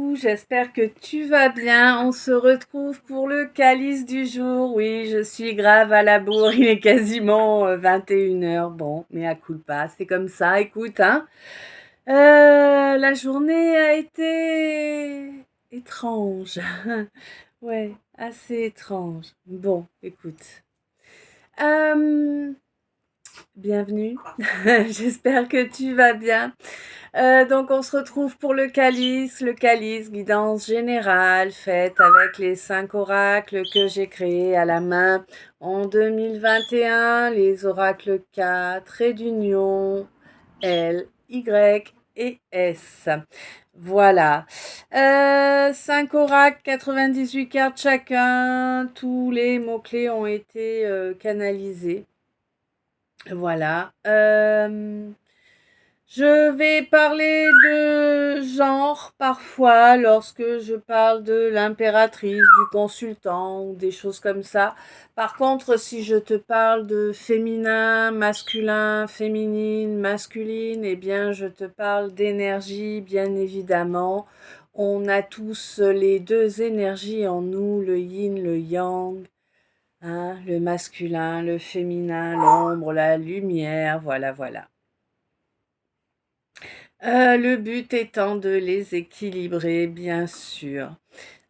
coucou, j'espère que tu vas bien. On se retrouve pour le calice du jour. Oui, je suis grave à la bourre, il est quasiment 21 heures. Bon, mais à culpa, c'est comme ça, écoute, hein. La journée a été étrange. Ouais, assez étrange. Bon, écoute. Euh, Bienvenue. J'espère que tu vas bien. Donc on se retrouve pour le calice, guidance générale, faite avec les 5 oracles que j'ai créés à la main en 2021, les oracles K, trait d'union, L, Y et S. Voilà. 5 oracles, 98 cartes chacun, tous les mots-clés ont été canalisés. Voilà. Je vais parler de genre parfois lorsque je parle de l'impératrice, du consultant ou des choses comme ça. Par contre, si je te parle de féminin, masculin, féminine, masculine, eh bien, je te parle d'énergie, bien évidemment. On a tous les deux énergies en nous, le yin, le yang. Hein, le masculin, le féminin, l'ombre, la lumière, voilà, voilà. Le but étant de les équilibrer, bien sûr.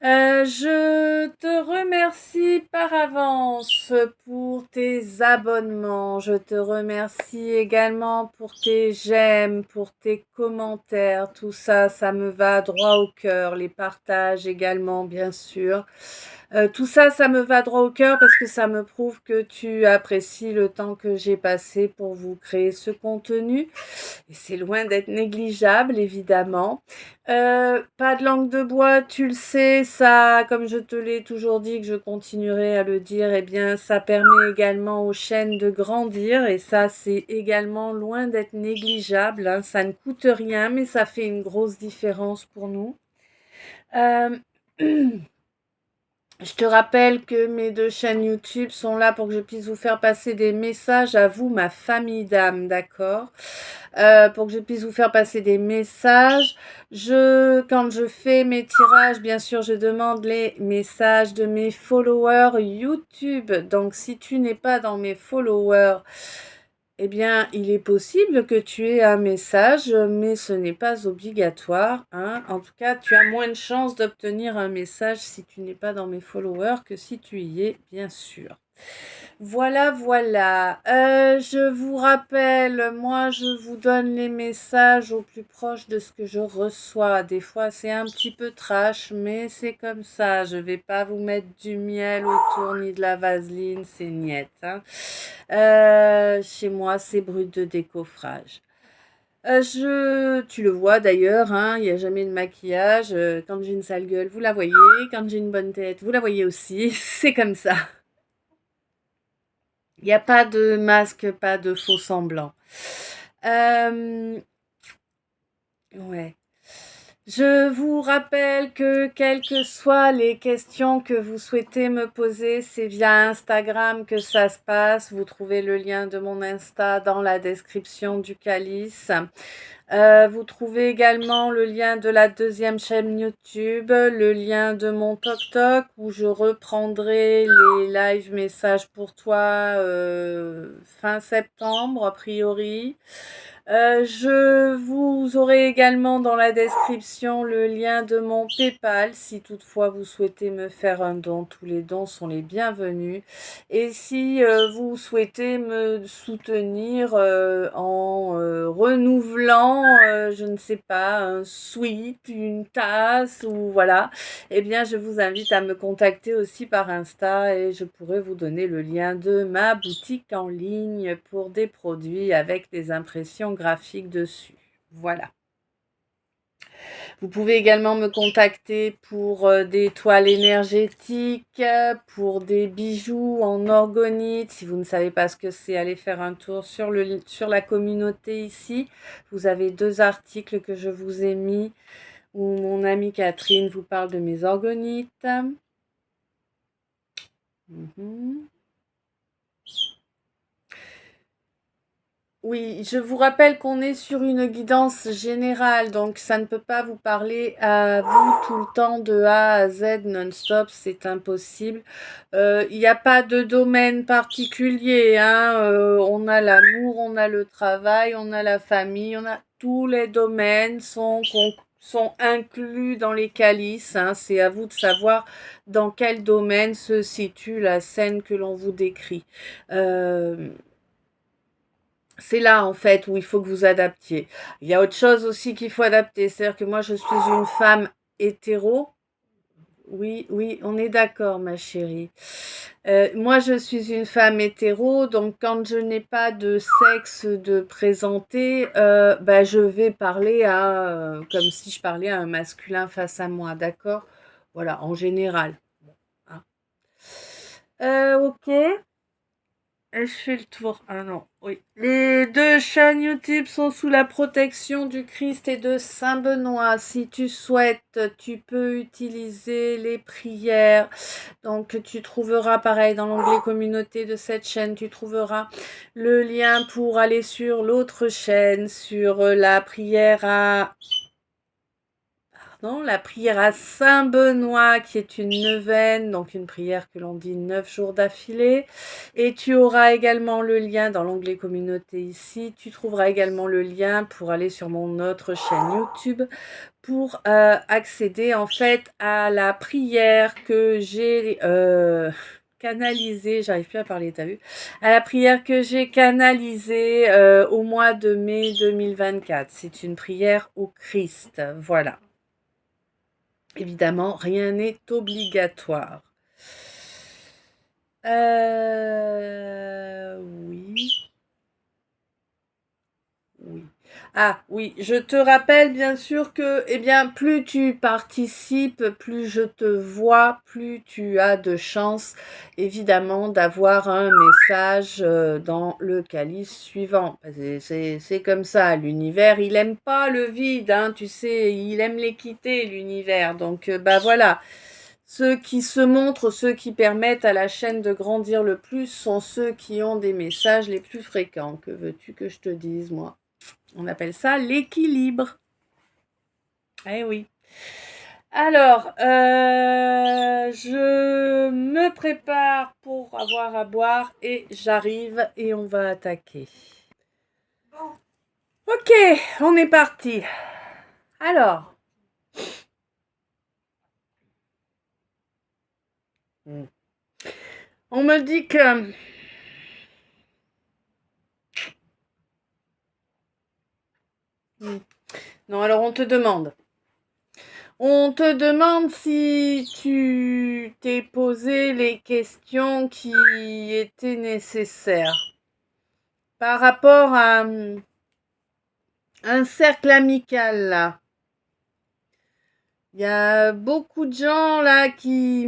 Je te remercie par avance pour tes abonnements. Je te remercie également pour tes j'aime, pour tes commentaires. Tout ça, ça me va droit au cœur. Les partages également, bien sûr. Tout ça, ça me va droit au cœur parce que ça me prouve que tu apprécies le temps que j'ai passé pour vous créer ce contenu. Et c'est loin d'être négligeable, évidemment. Pas de langue de bois, tu le sais, ça, comme je te l'ai toujours dit, que je continuerai à le dire, eh bien, ça permet également aux chaînes de grandir. Et ça, c'est également loin d'être négligeable, hein. Ça ne coûte rien, mais ça fait une grosse différence pour nous. Euh, Je te rappelle que mes deux chaînes YouTube sont là pour que je puisse vous faire passer des messages à vous, ma famille d'âme, d'accord? Pour que je puisse vous faire passer des messages. Quand je fais mes tirages, bien sûr, je demande les messages de mes followers YouTube. Donc, si tu n'es pas dans mes followers, eh bien, il est possible que tu aies un message, mais ce n'est pas obligatoire, hein. En tout cas, tu as moins de chances d'obtenir un message si tu n'es pas dans mes followers que si tu y es, bien sûr. Voilà, voilà. Je vous rappelle, moi, je vous donne les messages au plus proche de ce que je reçois. Des fois, c'est un petit peu trash, mais c'est comme ça. Je vais pas vous mettre du miel autour ni de la vaseline, c'est niette, hein. Chez moi, c'est brut de décoffrage. Tu le vois d'ailleurs, hein, il n'y a jamais de maquillage. Quand j'ai une sale gueule, vous la voyez. Quand j'ai une bonne tête, vous la voyez aussi. C'est comme ça. Il n'y a pas de masque, pas de faux semblant. Ouais. Je vous rappelle que quelles que soient les questions que vous souhaitez me poser, c'est via Instagram que ça se passe. Vous trouvez le lien de mon Insta dans la description du calice. Vous trouvez également le lien de la deuxième chaîne YouTube, le lien de mon TokTok où je reprendrai les live messages pour toi fin septembre a priori. Je vous aurai également dans la description le lien de mon PayPal si toutefois vous souhaitez me faire un don. Tous les dons sont les bienvenus. Et si vous souhaitez me soutenir en renouvelant, je ne sais pas, un sweat, une tasse ou voilà, eh bien je vous invite à me contacter aussi par Insta et je pourrai vous donner le lien de ma boutique en ligne pour des produits avec des impressions graphiques dessus. Voilà. Vous pouvez également me contacter pour des toiles énergétiques, pour des bijoux en orgonite. Si vous ne savez pas ce que c'est, allez faire un tour sur la communauté ici. Vous avez 2 articles que je vous ai mis où mon amie Catherine vous parle de mes orgonites. Mhm. Oui, je vous rappelle qu'on est sur une guidance générale, donc ça ne peut pas vous parler à vous tout le temps de A à Z non-stop, c'est impossible. Il n'y a pas de domaine particulier, hein. On a l'amour, on a le travail, on a la famille, on a tous les domaines sont inclus dans les calices, hein. C'est à vous de savoir dans quel domaine se situe la scène que l'on vous décrit. Euh, c'est là, en fait, où il faut que vous adaptiez. Il y a autre chose aussi qu'il faut adapter. C'est-à-dire que moi, je suis une femme hétéro. Oui, oui, on est d'accord, ma chérie. Moi, je suis une femme hétéro, donc quand je n'ai pas de sexe de présenter, bah, je vais parler comme si je parlais à un masculin face à moi, d'accord? Voilà, en général. Hein. Ok. Je fais le tour. Ah non, oui. Les deux chaînes YouTube sont sous la protection du Christ et de Saint Benoît. Si tu souhaites, tu peux utiliser les prières. Donc, tu trouveras pareil dans l'onglet communauté de cette chaîne, tu trouveras le lien pour aller sur l'autre chaîne, sur la prière à non, la prière à Saint Benoît, qui est une neuvaine, donc une prière que l'on dit 9 jours d'affilée. Et tu auras également le lien dans l'onglet communauté ici. Tu trouveras également le lien pour aller sur mon autre chaîne YouTube pour accéder en fait à la prière que j'ai canalisée, j'arrive plus à parler, t'as vu, à la prière que j'ai canalisée au mois de mai 2024. C'est une prière au Christ, voilà. Évidemment, rien n'est obligatoire. Oui. Oui. Ah oui, je te rappelle bien sûr que, eh bien, plus tu participes, plus je te vois, plus tu as de chances, évidemment, d'avoir un message dans le calice suivant. C'est comme ça, l'univers, il aime pas le vide, hein, tu sais, il aime l'équité, l'univers. Donc, bah voilà. Ceux qui se montrent, ceux qui permettent à la chaîne de grandir le plus sont ceux qui ont des messages les plus fréquents. Que veux-tu que je te dise, moi? On appelle ça l'équilibre. Eh oui. Alors, je me prépare pour avoir à boire et j'arrive et on va attaquer. Ok, on est parti. Alors, on me dit que... Non, alors on te demande. On te demande si tu t'es posé les questions qui étaient nécessaires par rapport à un cercle amical là. Il y a beaucoup de gens là qui...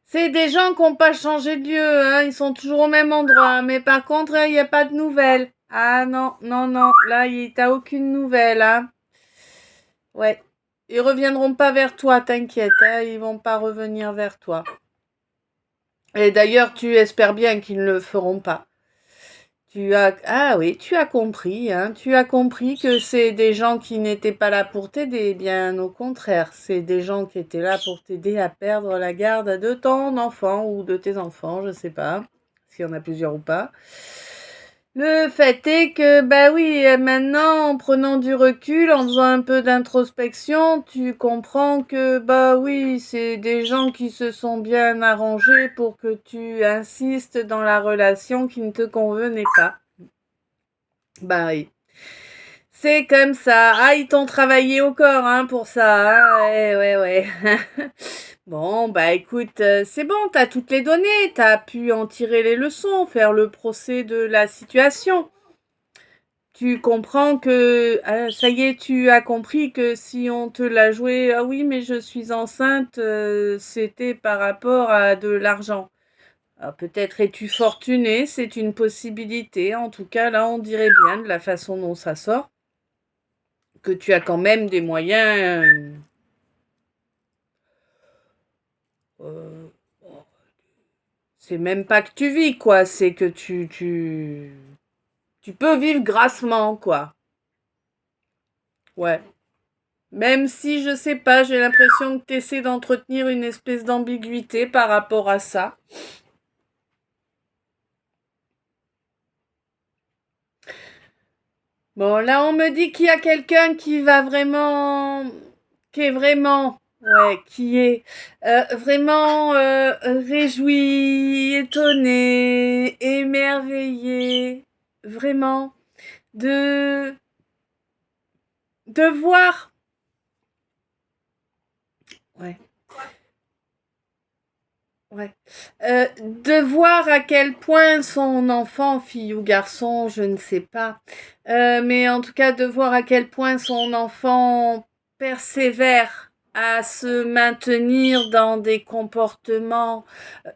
C'est des gens qui n'ont pas changé de lieu, hein. Ils sont toujours au même endroit. Mais par contre, il n'y a pas de nouvelles. Ah non, non, non. Là, t'as aucune nouvelle, hein. Ouais. Ils reviendront pas vers toi, t'inquiète, hein. Ils vont pas revenir vers toi. Et d'ailleurs, tu espères bien qu'ils ne le feront pas. Ah oui, tu as compris, hein. Tu as compris que c'est des gens qui n'étaient pas là pour t'aider, bien au contraire. C'est des gens qui étaient là pour t'aider à perdre la garde de ton enfant ou de tes enfants, je sais pas, s'il y en a plusieurs ou pas. Le fait est que, bah oui, maintenant, en prenant du recul, en faisant un peu d'introspection, tu comprends que, bah oui, c'est des gens qui se sont bien arrangés pour que tu insistes dans la relation qui ne te convenait pas. Bah oui. C'est comme ça. Ah, ils t'ont travaillé au corps, hein, pour ça. Hein. Ouais, ouais, ouais. Bon, bah écoute, c'est bon, t'as toutes les données, t'as pu en tirer les leçons, faire le procès de la situation. Tu comprends que, ça y est, tu as compris que si on te l'a joué, ah oui, mais je suis enceinte, c'était par rapport à de l'argent. Alors, peut-être es-tu fortuné, c'est une possibilité. En tout cas, là, on dirait bien de la façon dont ça sort que tu as quand même des moyens. Euh, C'est même pas que tu vis, quoi. C'est que tu peux vivre grassement, quoi. Ouais. Même si, je sais pas, j'ai l'impression que tu essaies d'entretenir une espèce d'ambiguïté par rapport à ça. Bon, là, on me dit qu'il y a quelqu'un qui va vraiment, qui est vraiment, ouais, qui est vraiment réjoui, étonné, émerveillé, vraiment, de, de voir, ouais, ouais, de voir à quel point son enfant, fille ou garçon, je ne sais pas, mais en tout cas de voir à quel point son enfant persévère à se maintenir dans des comportements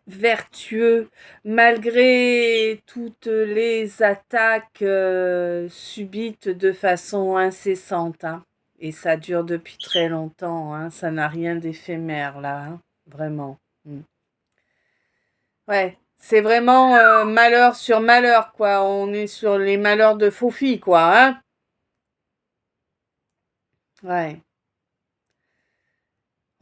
vertueux malgré toutes les attaques subites de façon incessante, hein. Et ça dure depuis très longtemps, hein. Ça n'a rien d'éphémère là, hein. Vraiment. Mm. Ouais, c'est vraiment malheur sur malheur, quoi. On est sur les malheurs de Fofi, quoi, hein. Ouais.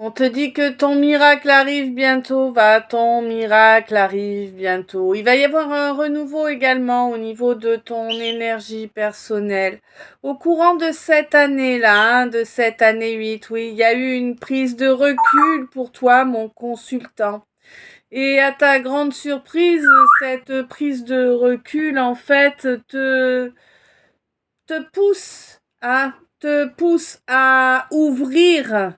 On te dit que ton miracle arrive bientôt, ton miracle arrive bientôt. Il va y avoir un renouveau également au niveau de ton énergie personnelle. Au courant de cette année-là, hein, de cette année 8, oui, il y a eu une prise de recul pour toi, mon consultant. Et à ta grande surprise, cette prise de recul, en fait, te pousse, hein, te pousse à t'ouvrir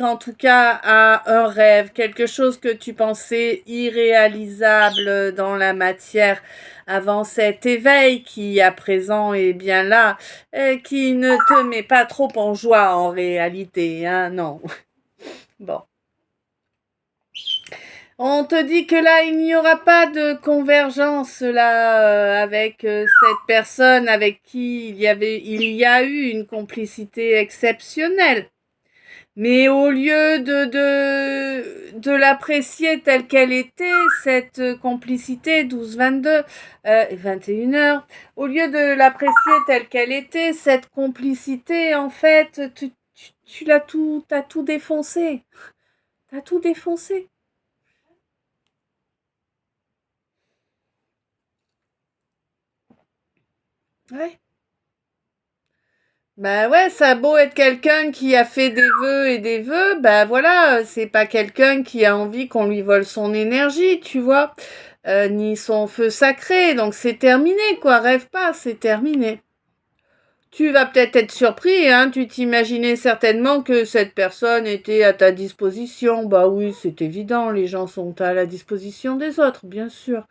en tout cas à un rêve, quelque chose que tu pensais irréalisable dans la matière avant cet éveil qui à présent est bien là, et qui ne te met pas trop en joie en réalité, hein, non. Bon. On te dit que là, il n'y aura pas de convergence là avec cette personne avec qui il y a eu une complicité exceptionnelle. Mais au lieu de l'apprécier telle qu'elle était, cette complicité 12-22 et 21 heures, au lieu de l'apprécier telle qu'elle était, cette complicité, en fait, tu t'as tout défoncé. T'as tout défoncé. Ouais. Bah ouais, ça a beau être quelqu'un qui a fait des vœux, bah voilà, c'est pas quelqu'un qui a envie qu'on lui vole son énergie, tu vois, ni son feu sacré, donc c'est terminé, quoi, rêve pas, c'est terminé. Tu vas peut-être être surpris, hein, tu t'imaginais certainement que cette personne était à ta disposition, bah oui, c'est évident, les gens sont à la disposition des autres, bien sûr.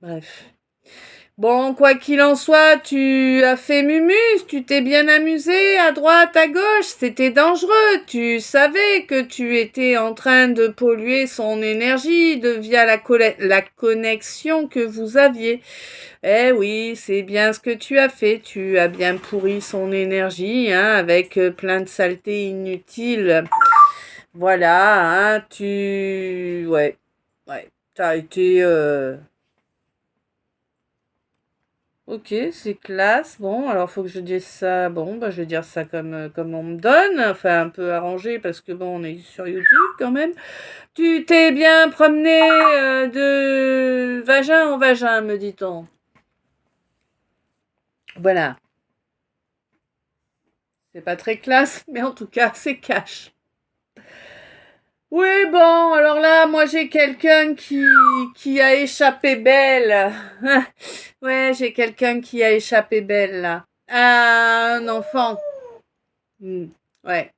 Bref. Bon, quoi qu'il en soit, tu as fait mumus, tu t'es bien amusé à droite, à gauche, c'était dangereux, tu savais que tu étais en train de polluer son énergie via la connexion que vous aviez. Eh oui, c'est bien ce que tu as fait, tu as bien pourri son énergie, hein, avec plein de saletés inutiles. Voilà, hein, ouais, t'as été... Ok, c'est classe. Bon, alors faut que je dise ça. Bon, bah je vais dire ça comme on me donne. Enfin, un peu arrangé parce que bon, on est sur YouTube quand même. Tu t'es bien promené de vagin en vagin, me dit-on. Voilà. C'est pas très classe, mais en tout cas, c'est cash. Oui, bon, alors là, moi j'ai quelqu'un qui a échappé belle. Ouais, j'ai quelqu'un qui a échappé belle là. Un enfant. Hmm, ouais.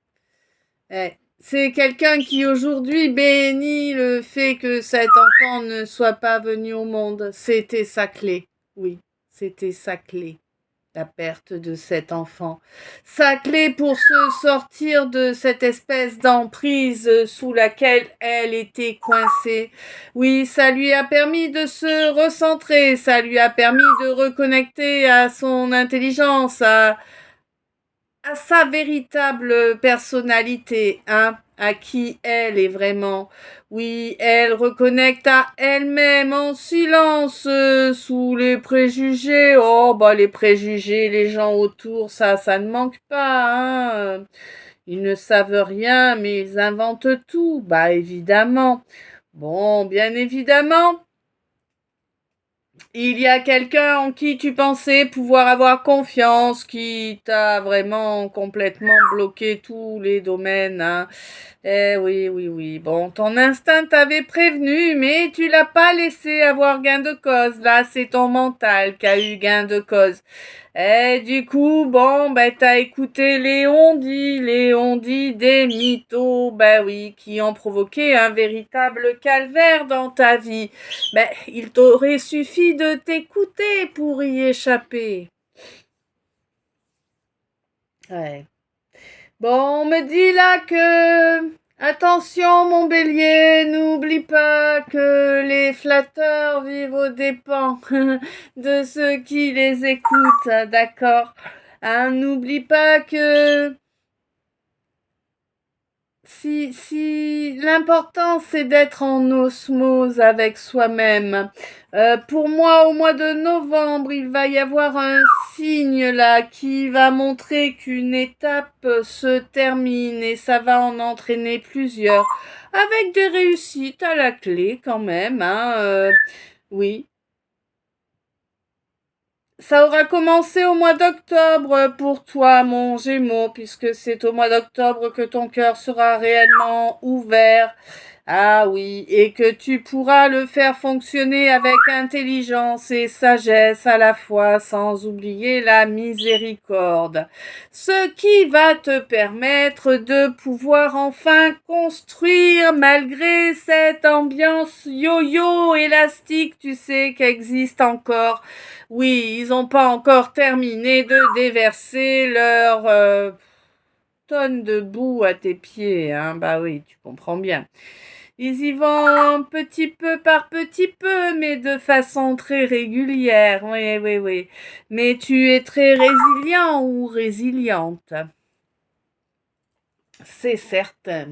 Ouais. C'est quelqu'un qui aujourd'hui bénit le fait que cet enfant ne soit pas venu au monde. C'était sa clé. Oui, c'était sa clé. La perte de cet enfant. Sa clé pour se sortir de cette espèce d'emprise sous laquelle elle était coincée. Oui, ça lui a permis de se recentrer, ça lui a permis de reconnecter à son intelligence, à sa véritable personnalité, hein, à qui elle est vraiment. Oui, elle reconnecte à elle-même en silence, sous les préjugés. Oh, bah, les préjugés, les gens autour, ça ne manque pas, hein. Ils ne savent rien, mais ils inventent tout. Bah, évidemment. Bon, bien évidemment. Il y a quelqu'un en qui tu pensais pouvoir avoir confiance, qui t'a vraiment complètement bloqué tous les domaines, hein. Eh oui, oui, oui. Bon, ton instinct t'avait prévenu, mais tu l'as pas laissé avoir gain de cause. Là, c'est ton mental qui a eu gain de cause. Et du coup, bon, ben, t'as écouté les on-dit des mythos, ben oui, qui ont provoqué un véritable calvaire dans ta vie. Ben, il t'aurait suffi de t'écouter pour y échapper. Ouais. Bon, on me dit là que... Attention, mon bélier, n'oublie pas que les flatteurs vivent aux dépens de ceux qui les écoutent, d'accord? Hein, n'oublie pas que si l'important c'est d'être en osmose avec soi-même. Pour moi, au mois de novembre, il va y avoir un signe là qui va montrer qu'une étape se termine et ça va en entraîner plusieurs, avec des réussites à la clé quand même, hein. Oui. Ça aura commencé au mois d'octobre pour toi, mon Gémeaux, puisque c'est au mois d'octobre que ton cœur sera réellement ouvert. Ah oui, et que tu pourras le faire fonctionner avec intelligence et sagesse à la fois, sans oublier la miséricorde. Ce qui va te permettre de pouvoir enfin construire malgré cette ambiance yo-yo élastique, tu sais, qui existe encore. Oui, ils n'ont pas encore terminé de déverser leur tonne de boue à tes pieds, hein. Bah oui, tu comprends bien. Ils y vont petit peu par petit peu, mais de façon très régulière. Oui, oui, oui. Mais tu es très résilient ou résiliente. C'est certain.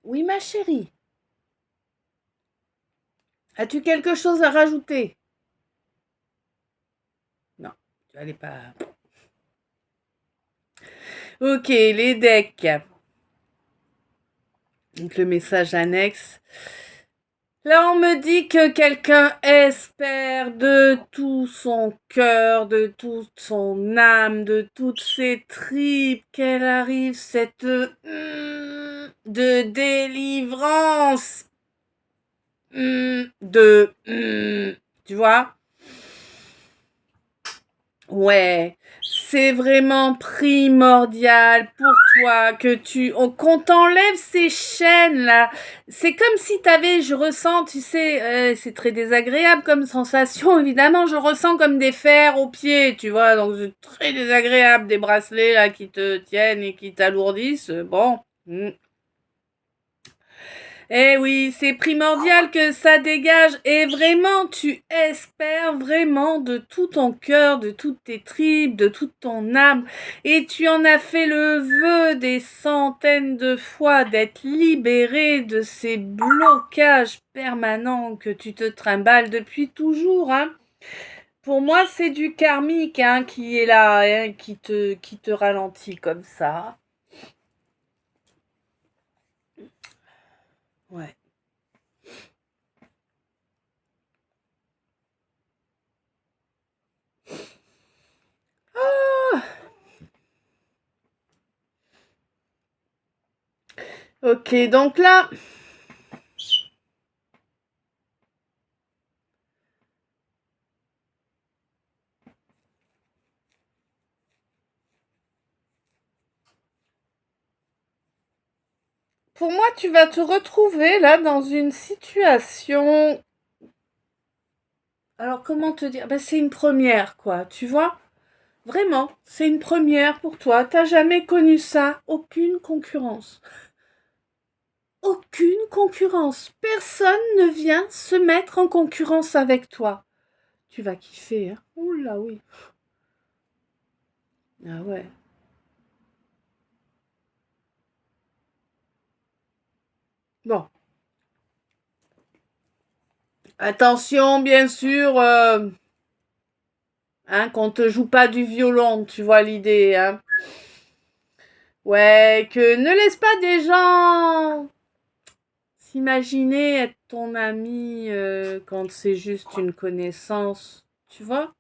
Oui, ma chérie. As-tu quelque chose à rajouter? Non, tu n'allais pas. Ok, les decks. Donc le message annexe. Là, on me dit que quelqu'un espère de tout son cœur, de toute son âme, de toutes ses tripes, qu'elle arrive cette de délivrance, tu vois? Ouais, c'est vraiment primordial pour toi qu'on t'enlève ces chaînes là. C'est comme si t'avais, je ressens, tu sais, c'est très désagréable comme sensation, évidemment, je ressens comme des fers aux pieds, tu vois, donc c'est très désagréable, des bracelets là qui te tiennent et qui t'alourdissent, bon. Eh oui, c'est primordial que ça dégage et vraiment tu espères vraiment de tout ton cœur, de toutes tes tripes, de toute ton âme et tu en as fait le vœu des centaines de fois d'être libéré de ces blocages permanents que tu te trimbales depuis toujours, hein. Pour moi, c'est du karmique, hein, qui est là, hein, qui te ralentit comme ça. Ouais. Ok, donc là, pour moi, tu vas te retrouver là dans une situation. Alors, comment te dire? Ben, c'est une première, quoi. Tu vois? Vraiment, c'est une première pour toi. T'as jamais connu ça. Aucune concurrence. concurrence. Personne ne vient se mettre en concurrence avec toi. Tu vas kiffer, hein. Oula, oui. Ah ouais. Bon. Attention, bien sûr, hein, qu'on te joue pas du violon, tu vois l'idée, hein. Ouais, que ne laisse pas des gens s'imaginer être ton ami quand c'est juste une connaissance, tu vois?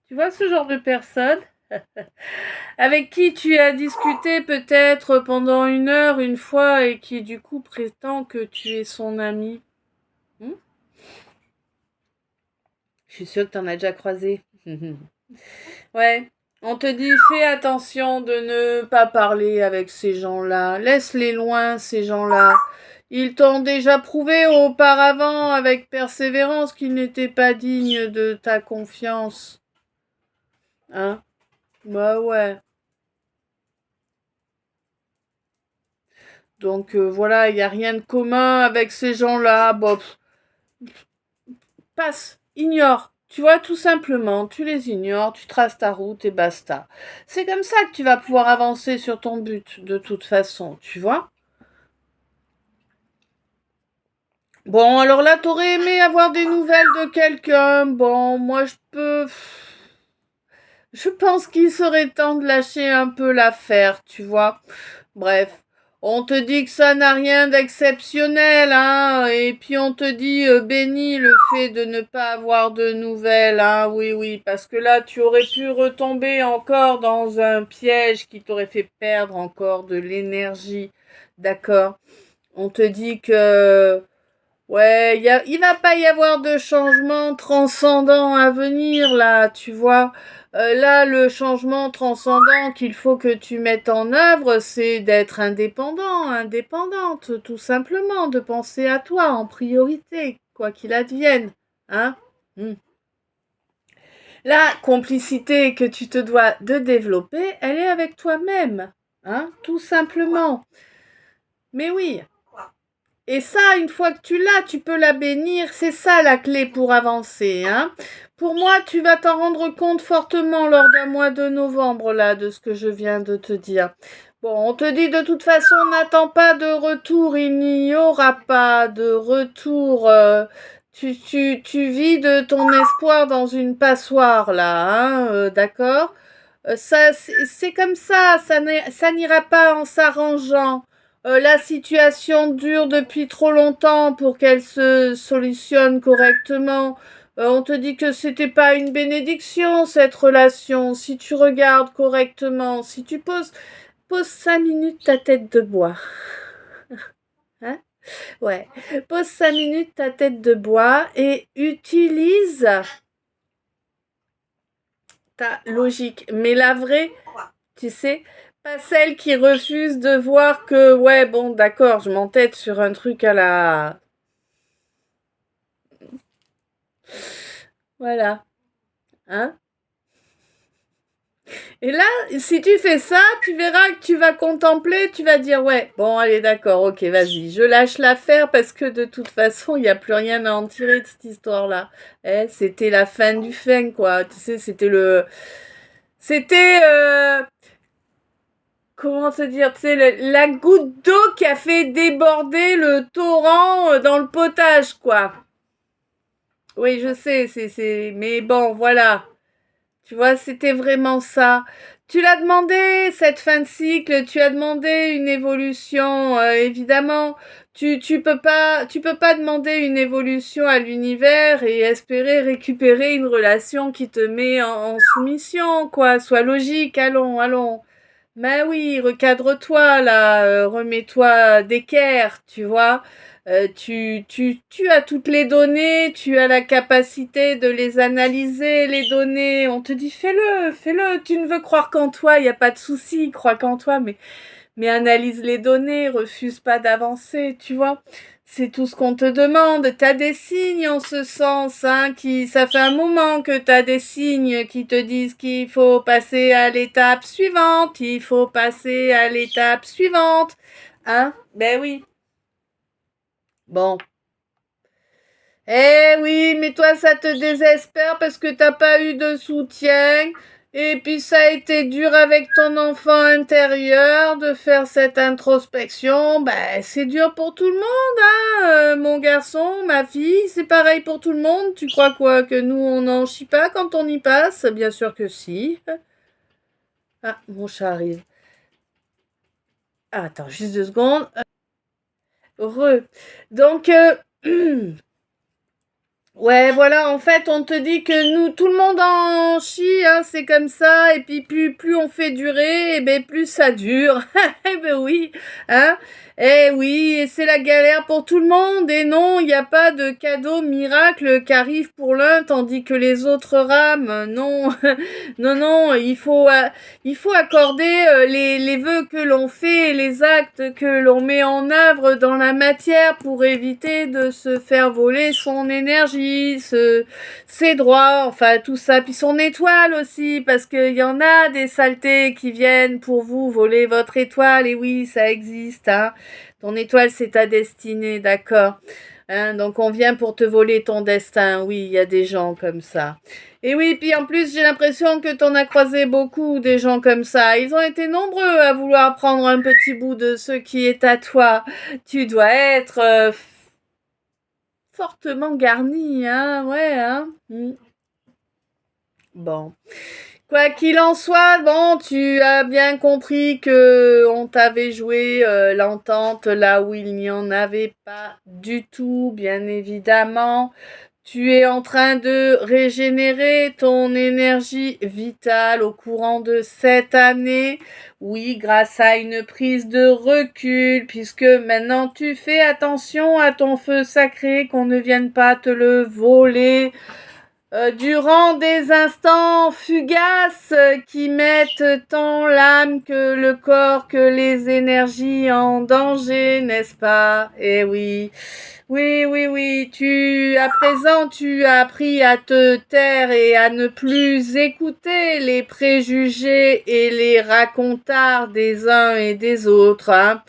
Tu vois ce genre de personne avec qui tu as discuté peut-être pendant 1 heure une fois et qui du coup prétend que tu es son ami. Hmm. Je suis sûre que tu en as déjà croisé. Ouais, on te dit fais attention de ne pas parler avec ces gens-là. Laisse-les loin, ces gens-là. Ils t'ont déjà prouvé auparavant avec persévérance qu'ils n'étaient pas dignes de ta confiance. Hein? Bah ouais. Donc voilà, il n'y a rien de commun avec ces gens-là. Bon, passe, ignore. Tu vois, tout simplement, tu les ignores, tu traces ta route et basta. C'est comme ça que tu vas pouvoir avancer sur ton but, de toute façon, tu vois. Bon, alors là, t'aurais aimé avoir des nouvelles de quelqu'un. Bon, moi, je peux... Je pense qu'il serait temps de lâcher un peu l'affaire, tu vois. Bref, on te dit que ça n'a rien d'exceptionnel, hein, et puis on te dit bénis le fait de ne pas avoir de nouvelles, hein, oui, oui, parce que là, tu aurais pu retomber encore dans un piège qui t'aurait fait perdre encore de l'énergie, d'accord? On te dit que ouais, il va pas y avoir de changement transcendant à venir là, tu vois. Là, le changement transcendant qu'il faut que tu mettes en œuvre, c'est d'être indépendant, indépendante, tout simplement, de penser à toi en priorité, quoi qu'il advienne, hein. Hmm. La complicité que tu te dois de développer, elle est avec toi-même, hein, tout simplement. Mais oui. Et ça, une fois que tu l'as, tu peux la bénir. C'est ça la clé pour avancer, hein. Pour moi, tu vas t'en rendre compte fortement lors d'un mois de novembre, là, de ce que je viens de te dire. Bon, on te dit de toute façon, n'attends pas de retour. Il n'y aura pas de retour. Tu vis de ton espoir dans une passoire, là, hein, d'accord? Ça, c'est comme ça n'ira pas en s'arrangeant. La situation dure depuis trop longtemps pour qu'elle se solutionne correctement. On te dit que c'était pas une bénédiction, cette relation. Si tu regardes correctement, si tu pose 5 minutes ta tête de bois. Hein? Ouais. Pose 5 minutes ta tête de bois et utilise ta logique. Mais la vraie, tu sais, pas celle qui refuse de voir que, ouais, bon, d'accord, je m'entête sur un truc à la... Voilà. Hein? Et là, si tu fais ça, tu verras que tu vas contempler, tu vas dire, ouais, bon, allez, d'accord, ok, vas-y, je lâche l'affaire parce que de toute façon, il n'y a plus rien à en tirer de cette histoire-là. C'était la fin du fin, quoi. Tu sais, c'était le... C'était... comment te dire, tu sais, la goutte d'eau qui a fait déborder le torrent dans le potage, quoi. Oui, je sais, mais bon, voilà. Tu vois, c'était vraiment ça. Tu l'as demandé, cette fin de cycle, tu as demandé une évolution, évidemment. Tu peux pas demander une évolution à l'univers et espérer récupérer une relation qui te met en soumission, quoi. Sois logique, allons, allons. Mais oui, recadre-toi là, remets-toi d'équerre, tu vois. Tu as toutes les données, tu as la capacité de les analyser, les données. On te dit fais-le, fais-le. Tu ne veux croire qu'en toi, il n'y a pas de souci, crois qu'en toi, mais analyse les données, refuse pas d'avancer, tu vois. C'est tout ce qu'on te demande. T'as des signes en ce sens, hein, ça fait un moment que t'as des signes qui te disent qu'il faut passer à l'étape suivante, il faut passer à l'étape suivante, hein. Ben oui. Bon. Eh oui, mais toi, ça te désespère parce que t'as pas eu de soutien. Et puis ça a été dur avec ton enfant intérieur de faire cette introspection. Ben, c'est dur pour tout le monde, hein, mon garçon, ma fille, c'est pareil pour tout le monde. Tu crois quoi, que nous, on n'en chie pas quand on y passe? Bien sûr que si. Ah, mon chat arrive. Ah, attends, juste 2 secondes. Heureux. Donc, ouais, voilà, en fait, on te dit que nous, tout le monde en chie, hein, c'est comme ça, et puis plus on fait durer, et ben plus ça dure. Eh ben oui, hein. Eh oui, et c'est la galère pour tout le monde, et non, il n'y a pas de cadeau miracle qui arrive pour l'un tandis que les autres rament. Non, non, non, il faut accorder les vœux que l'on fait et les actes que l'on met en œuvre dans la matière pour éviter de se faire voler son énergie, ses droits, enfin tout ça. Puis son étoile aussi, parce qu'il y en a des saletés qui viennent pour vous voler votre étoile. Et oui, ça existe, hein. Ton étoile, c'est ta destinée, d'accord. Hein, donc on vient pour te voler ton destin. Oui, il y a des gens comme ça. Et oui, puis en plus, j'ai l'impression que t'en as croisé beaucoup des gens comme ça. Ils ont été nombreux à vouloir prendre un petit bout de ce qui est à toi. Tu dois être fortement garni, hein, ouais, hein. Bon. Quoi qu'il en soit, bon, tu as bien compris que on t'avait joué l'entente là où il n'y en avait pas du tout, bien évidemment. Tu es en train de régénérer ton énergie vitale au courant de cette année. Oui, grâce à une prise de recul, puisque maintenant tu fais attention à ton feu sacré, qu'on ne vienne pas te le voler. Durant des instants fugaces qui mettent tant l'âme que le corps, que les énergies en danger, n'est-ce pas? Eh oui. Oui, oui, oui, à présent, tu as appris à te taire et à ne plus écouter les préjugés et les racontards des uns et des autres, hein.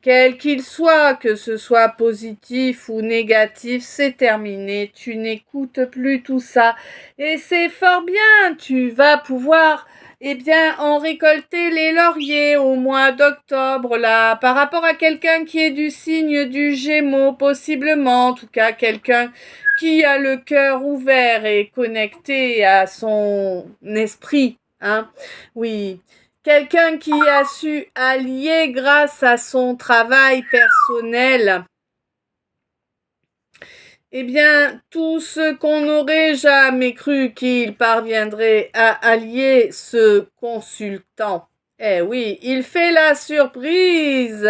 Quel qu'il soit, que ce soit positif ou négatif, c'est terminé. Tu n'écoutes plus tout ça. Et c'est fort bien. Tu vas pouvoir, eh bien, en récolter les lauriers au mois d'octobre, là, par rapport à quelqu'un qui est du signe du Gémeaux, possiblement. En tout cas, quelqu'un qui a le cœur ouvert et connecté à son esprit, hein. Oui. Quelqu'un qui a su allier grâce à son travail personnel, eh bien, tout ce qu'on n'aurait jamais cru qu'il parviendrait à allier ce consultant. Eh oui, il fait la surprise.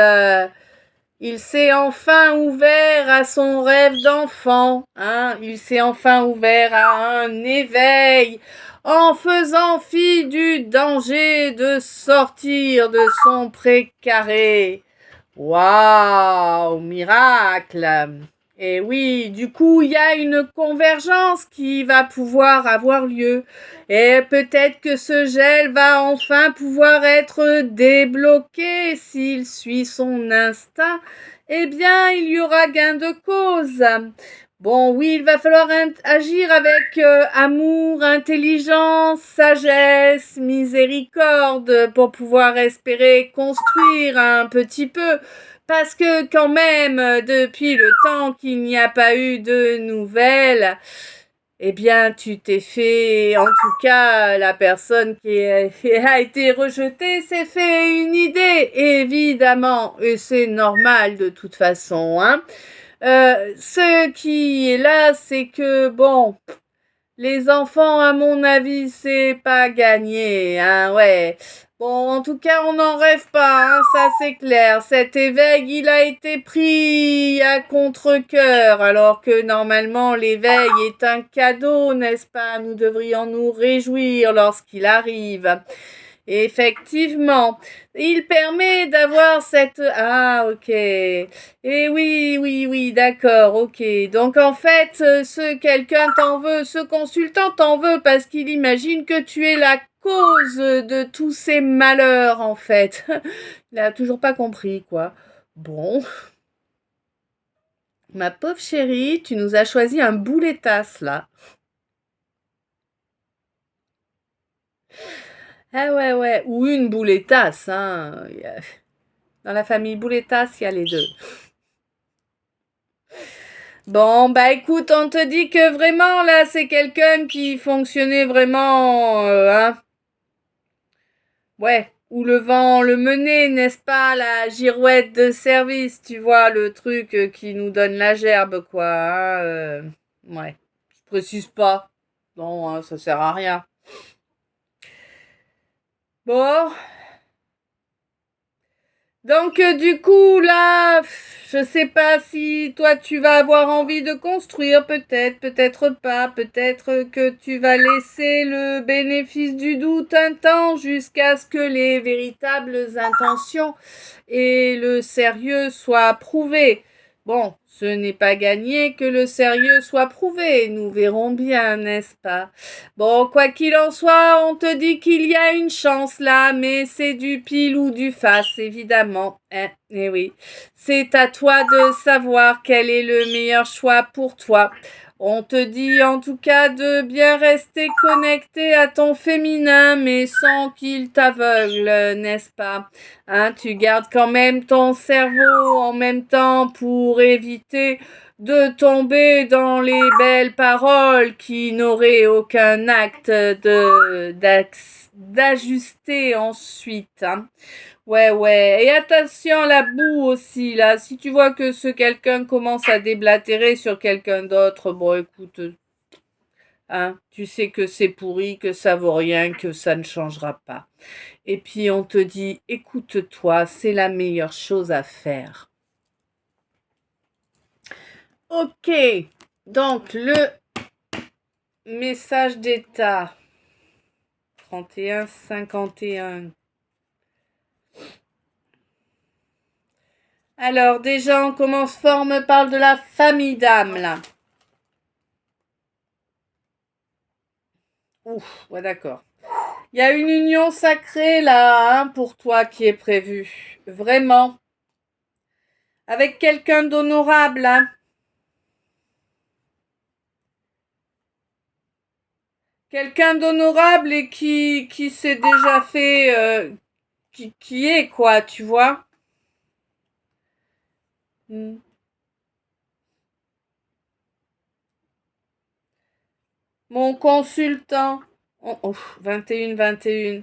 Il s'est enfin ouvert à son rêve d'enfant, hein. Il s'est enfin ouvert à un éveil en faisant fi du danger de sortir de son précaré. Waouh, miracle! Et oui, du coup, il y a une convergence qui va pouvoir avoir lieu. Et peut-être que ce gel va enfin pouvoir être débloqué s'il suit son instinct. Eh bien, il y aura gain de cause. Bon, oui, il va falloir agir avec amour, intelligence, sagesse, miséricorde pour pouvoir espérer construire un petit peu. Parce que quand même, depuis le temps qu'il n'y a pas eu de nouvelles, eh bien, tu t'es fait, en tout cas, la personne qui a été rejetée s'est fait une idée, évidemment, et c'est normal de toute façon, hein. Ce qui est là, c'est que, bon, les enfants, à mon avis, c'est pas gagné, hein, ouais. Bon, en tout cas, on n'en rêve pas, hein, ça c'est clair. Cet éveil, il a été pris à contre-cœur, alors que normalement, l'éveil est un cadeau, n'est-ce pas? Nous devrions nous réjouir lorsqu'il arrive. Effectivement, il permet d'avoir cette... Ah, ok. Et oui, oui, oui, d'accord, ok. Donc en fait, ce quelqu'un t'en veut, ce consultant t'en veut parce qu'il imagine que tu es la cause de tous ces malheurs, en fait. Il a toujours pas compris, quoi. Bon, Ma pauvre chérie, tu nous as choisi un boulet-tasse, là. Ah ouais, ouais. Ou une boulet-tasse, hein. Dans la famille boulet-tasse, il y a les deux. Bon, bah écoute, on te dit que vraiment, là, c'est quelqu'un qui fonctionnait vraiment, hein. Ouais, où le vent le menait, n'est-ce pas, la girouette de service, tu vois, le truc qui nous donne la gerbe, quoi, hein, ouais, je précise pas. Non, hein, ça sert à rien. Bon, donc du coup, là, je sais pas si toi tu vas avoir envie de construire, peut-être, peut-être pas, peut-être que tu vas laisser le bénéfice du doute un temps jusqu'à ce que les véritables intentions et le sérieux soit prouvé. Bon, ce n'est pas gagné que le sérieux soit prouvé, nous verrons bien, n'est-ce pas? Bon, quoi qu'il en soit, on te dit qu'il y a une chance là, mais c'est du pile ou du face, évidemment. Eh oui, c'est à toi de savoir quel est le meilleur choix pour toi. On te dit en tout cas de bien rester connecté à ton féminin, mais sans qu'il t'aveugle, n'est-ce pas? Hein, tu gardes quand même ton cerveau en même temps pour éviter de tomber dans les belles paroles qui n'auraient aucun acte d'ajuster ensuite. Hein. Ouais, ouais. Et attention à la boue aussi, là. Si tu vois que ce quelqu'un commence à déblatérer sur quelqu'un d'autre, bon, écoute, hein, tu sais que c'est pourri, que ça vaut rien, que ça ne changera pas. Et puis on te dit, écoute-toi, c'est la meilleure chose à faire. Ok, donc le message d'état 31-51. Alors déjà on commence fort, on me parle de la famille d'âme là. Ouf, ouais d'accord. Il y a une union sacrée là hein, pour toi qui est prévue. Vraiment. Avec quelqu'un d'honorable. Hein. Quelqu'un d'honorable et qui s'est déjà fait... qui est quoi, tu vois. Hmm. Mon consultant. Oh, 21.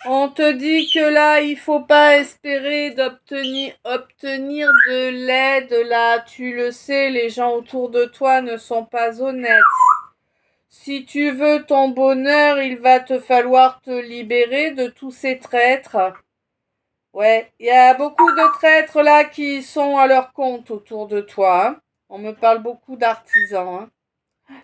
On te dit que là, il faut pas espérer obtenir de l'aide là. Tu le sais, les gens autour de toi ne sont pas honnêtes. Si tu veux ton bonheur, il va te falloir te libérer de tous ces traîtres. Ouais, il y a beaucoup de traîtres là qui sont à leur compte autour de toi. Hein. On me parle beaucoup d'artisans. Hein.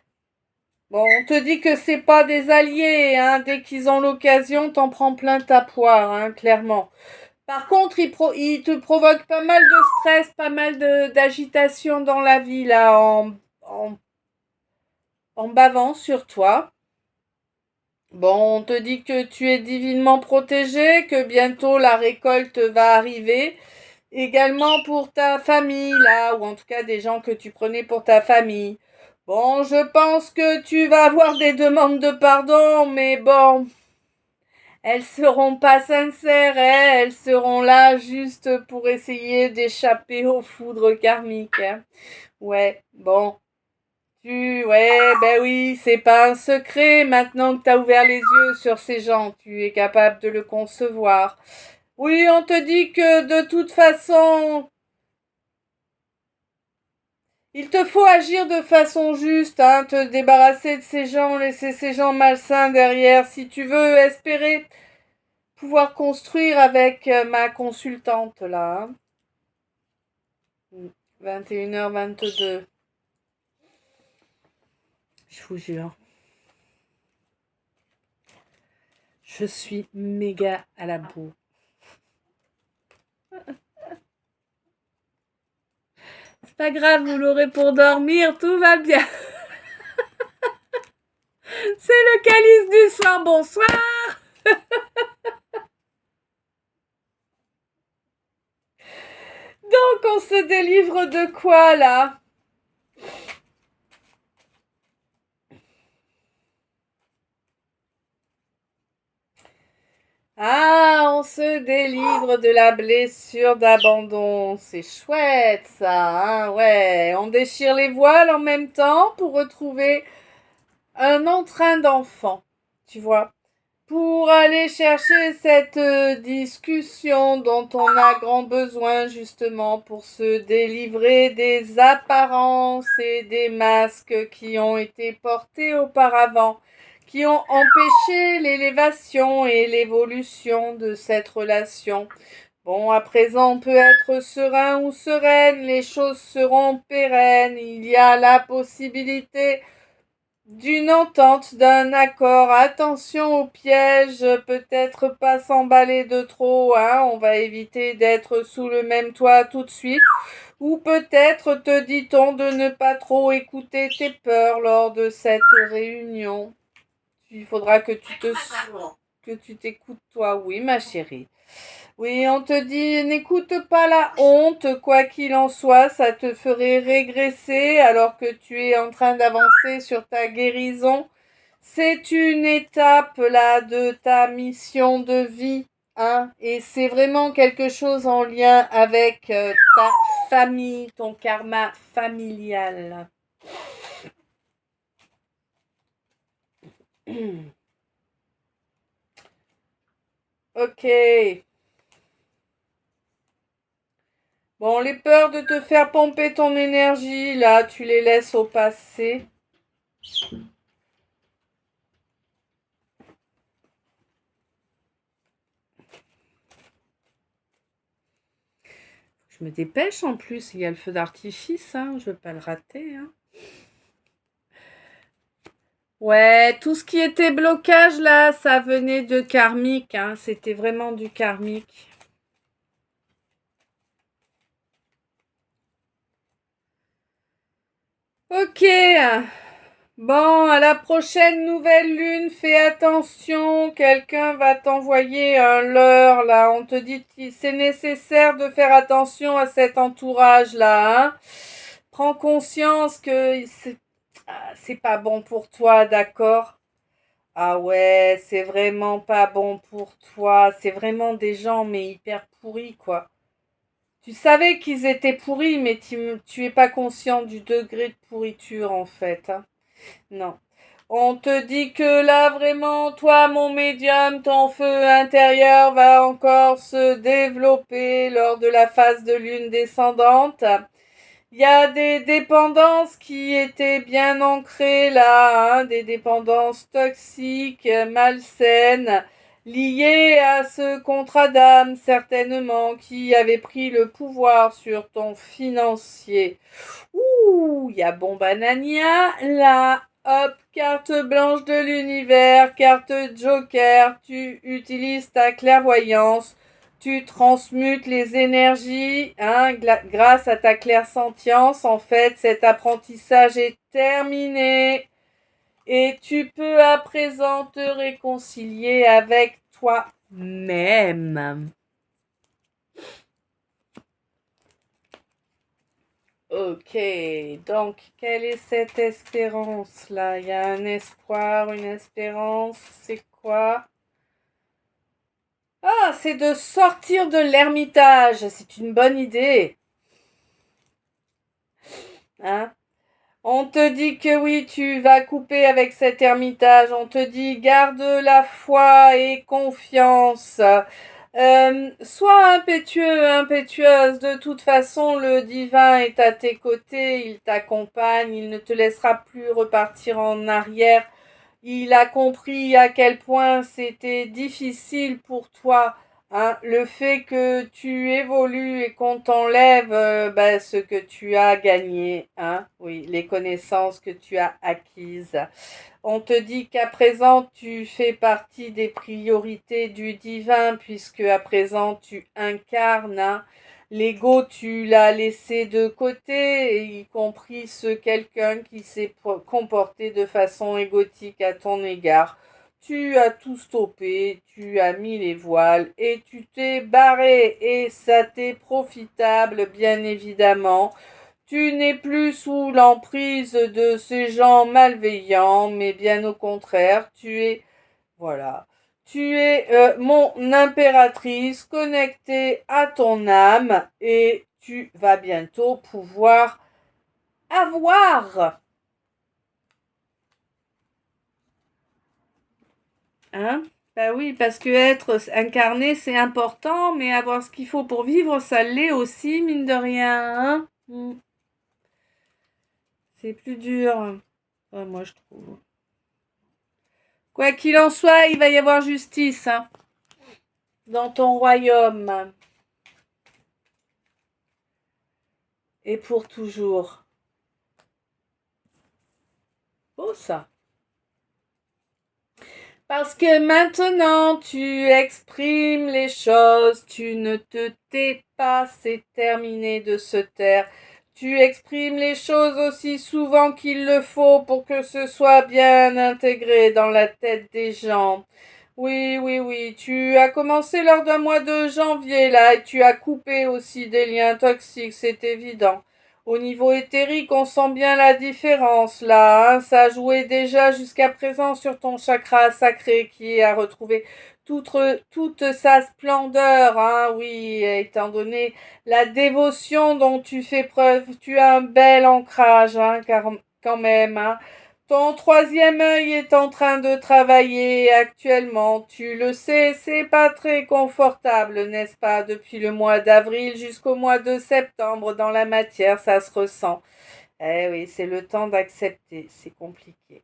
Bon, on te dit que c'est pas des alliés, hein. Dès qu'ils ont l'occasion, t'en prends plein ta poire, hein, clairement. Par contre, ils te provoquent pas mal de stress, pas mal d'agitation dans la vie, là, en bavant sur toi. Bon, on te dit que tu es divinement protégé, que bientôt la récolte va arriver. Également pour ta famille, là, ou en tout cas des gens que tu prenais pour ta famille. Bon, je pense que tu vas avoir des demandes de pardon, mais bon, elles seront pas sincères, hein, elles seront là juste pour essayer d'échapper aux foudres karmiques. Hein. Ouais, bon. Ouais, ben oui, c'est pas un secret. Maintenant que t'as ouvert les yeux sur ces gens, tu es capable de le concevoir. Oui, on te dit que de toute façon, il te faut agir de façon juste, hein, te débarrasser de ces gens, laisser ces gens malsains derrière, si tu veux espérer pouvoir construire avec ma consultante là. Hein. 21h22. Je vous jure. Je suis méga à la boue. C'est pas grave, vous l'aurez pour dormir, tout va bien. C'est le calice du soir, bonsoir. Donc on se délivre de quoi là? Ah, on se délivre de la blessure d'abandon. C'est chouette ça, hein, ouais. On déchire les voiles en même temps pour retrouver un entrain d'enfant, tu vois. Pour aller chercher cette discussion dont on a grand besoin justement pour se délivrer des apparences et des masques qui ont été portés auparavant, qui ont empêché l'élévation et l'évolution de cette relation. Bon, à présent, on peut être serein ou sereine, les choses seront pérennes, il y a la possibilité d'une entente, d'un accord. Attention au piège, peut-être pas s'emballer de trop, hein. On va éviter d'être sous le même toit tout de suite. Ou peut-être te dit-on de ne pas trop écouter tes peurs lors de cette réunion. Il faudra que tu t'écoutes toi. Oui, ma chérie. Oui, on te dit, n'écoute pas la honte, quoi qu'il en soit, ça te ferait régresser alors que tu es en train d'avancer sur ta guérison. C'est une étape là de ta mission de vie, hein, et c'est vraiment quelque chose en lien avec ta famille, ton karma familial. Ok. Bon, les peurs de te faire pomper ton énergie, là, tu les laisses au passé. Je me dépêche en plus, il y a le feu d'artifice, hein, je veux pas le rater, hein. Ouais, tout ce qui était blocage là, ça venait de karmique, hein, c'était vraiment du karmique. Ok, bon, à la prochaine nouvelle lune, fais attention, quelqu'un va t'envoyer un leurre là, on te dit que c'est nécessaire de faire attention à cet entourage là, hein. Prends conscience que c'est pas bon pour toi, d'accord? Ah ouais, c'est vraiment pas bon pour toi. C'est vraiment des gens, mais hyper pourris, quoi. Tu savais qu'ils étaient pourris, mais tu es pas conscient du degré de pourriture, en fait, hein. Non. On te dit que là, vraiment, toi, mon médium, ton feu intérieur va encore se développer lors de la phase de lune descendante. Il y a des dépendances qui étaient bien ancrées là, hein, des dépendances toxiques, malsaines, liées à ce contrat d'âme certainement qui avait pris le pouvoir sur ton financier. Ouh, il y a Bombanania là, hop, carte blanche de l'univers, carte joker, tu utilises ta clairvoyance. Tu transmutes les énergies, hein, grâce à ta clairsentience. En fait, cet apprentissage est terminé et tu peux à présent te réconcilier avec toi-même. Ok, donc quelle est cette espérance-là? Il y a un espoir, une espérance, c'est quoi? Ah, c'est de sortir de l'ermitage, c'est une bonne idée. Hein? On te dit que oui, tu vas couper avec cet ermitage. On te dit garde la foi et confiance. Sois impétueux, impétueuse. De toute façon, le divin est à tes côtés. Il t'accompagne. Il ne te laissera plus repartir en arrière. Il a compris à quel point c'était difficile pour toi, hein, le fait que tu évolues et qu'on t'enlève ce que tu as gagné, hein, oui, les connaissances que tu as acquises. On te dit qu'à présent tu fais partie des priorités du divin puisque à présent tu incarnes, hein. L'ego, tu l'as laissé de côté, y compris ce quelqu'un qui s'est comporté de façon égotique à ton égard. Tu as tout stoppé, tu as mis les voiles et tu t'es barré et ça t'est profitable bien évidemment. Tu n'es plus sous l'emprise de ces gens malveillants, mais bien au contraire, voilà. Tu es mon impératrice connectée à ton âme et tu vas bientôt pouvoir avoir. Hein? Bah oui, parce que être incarné, c'est important, mais avoir ce qu'il faut pour vivre, ça l'est aussi, mine de rien. Hein? C'est plus dur. Ouais, moi, je trouve. Quoi qu'il en soit, il va y avoir justice, hein, dans ton royaume. Et pour toujours. Beau ça. Parce que maintenant tu exprimes les choses, tu ne te tais pas, c'est terminé de se taire. Tu exprimes les choses aussi souvent qu'il le faut pour que ce soit bien intégré dans la tête des gens. Oui, oui, oui, tu as commencé lors d'un mois de janvier là et tu as coupé aussi des liens toxiques, c'est évident. Au niveau éthérique, on sent bien la différence là, hein. Ça a joué déjà jusqu'à présent sur ton chakra sacré qui est à retrouver toute, toute sa splendeur, hein, oui, étant donné la dévotion dont tu fais preuve, tu as un bel ancrage, hein, car, quand même, hein. Ton troisième œil est en train de travailler actuellement. Tu le sais, c'est pas très confortable, n'est-ce pas? Depuis le mois d'avril jusqu'au mois de septembre, dans la matière, ça se ressent. Eh oui, c'est le temps d'accepter. C'est compliqué.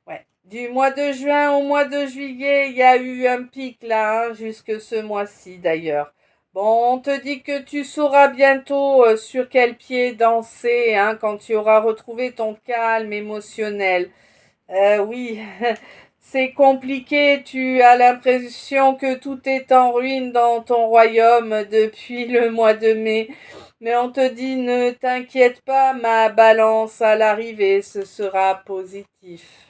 Ouais. Du mois de juin au mois de juillet, il y a eu un pic là, hein, jusque ce mois-ci d'ailleurs. Bon, on te dit que tu sauras bientôt sur quel pied danser, hein, quand tu auras retrouvé ton calme émotionnel. Oui, c'est compliqué, tu as l'impression que tout est en ruine dans ton royaume depuis le mois de mai. Mais on te dit, ne t'inquiète pas, ma balance, à l'arrivée, ce sera positif.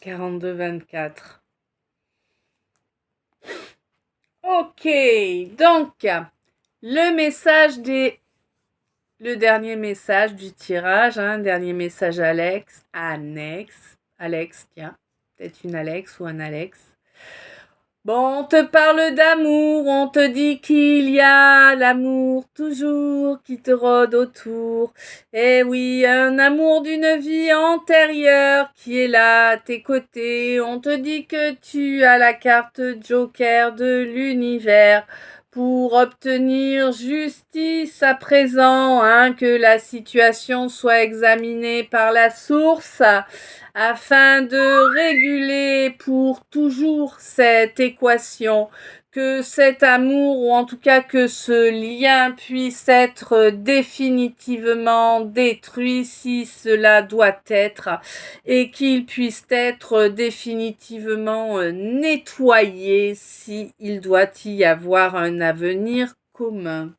42-24. Ok, donc, le message des... Le dernier message du tirage, hein, dernier message Alex, Alex, tiens, peut-être une Alex ou un Alex. Bon, on te parle d'amour, on te dit qu'il y a l'amour toujours qui te rôde autour. Eh oui, un amour d'une vie antérieure qui est là à tes côtés. On te dit que tu as la carte Joker de l'univers pour obtenir justice à présent, hein, que la situation soit examinée par la source afin de réguler pour toujours cette équation, que cet amour, ou en tout cas que ce lien puisse être définitivement détruit si cela doit être, et qu'il puisse être définitivement nettoyé si il doit y avoir un avenir commun.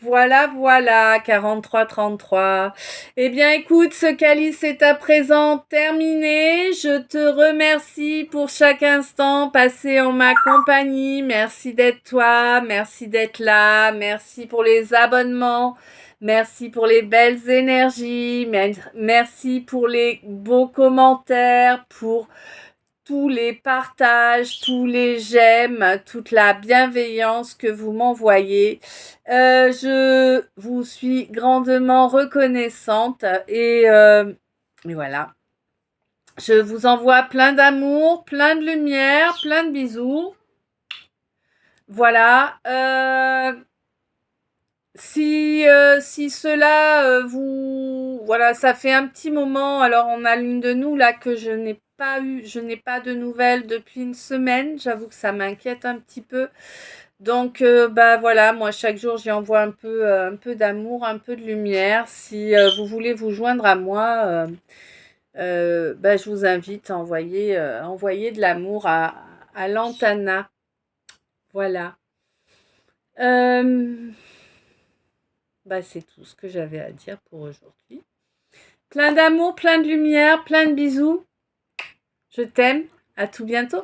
Voilà, voilà, 43-33. Eh bien, écoute, ce calice est à présent terminé. Je te remercie pour chaque instant passé en ma compagnie. Merci d'être toi, merci d'être là, merci pour les abonnements, merci pour les belles énergies, merci pour les beaux commentaires, pour tous les partages, tous les j'aime, toute la bienveillance que vous m'envoyez. Je vous suis grandement reconnaissante et voilà. Je vous envoie plein d'amour, plein de lumière, plein de bisous. Voilà. Si cela vous... Voilà, ça fait un petit moment. Alors, on a l'une de nous là que je n'ai pas de nouvelles depuis une semaine. J'avoue que ça m'inquiète un petit peu. Donc, bah voilà, moi chaque jour j'y envoie un peu d'amour, un peu de lumière. Si vous voulez vous joindre à moi, bah, je vous invite à envoyer de l'amour à Lantana. Voilà. Bah, c'est tout ce que j'avais à dire pour aujourd'hui. Plein d'amour, plein de lumière, plein de bisous. Je t'aime. À tout bientôt.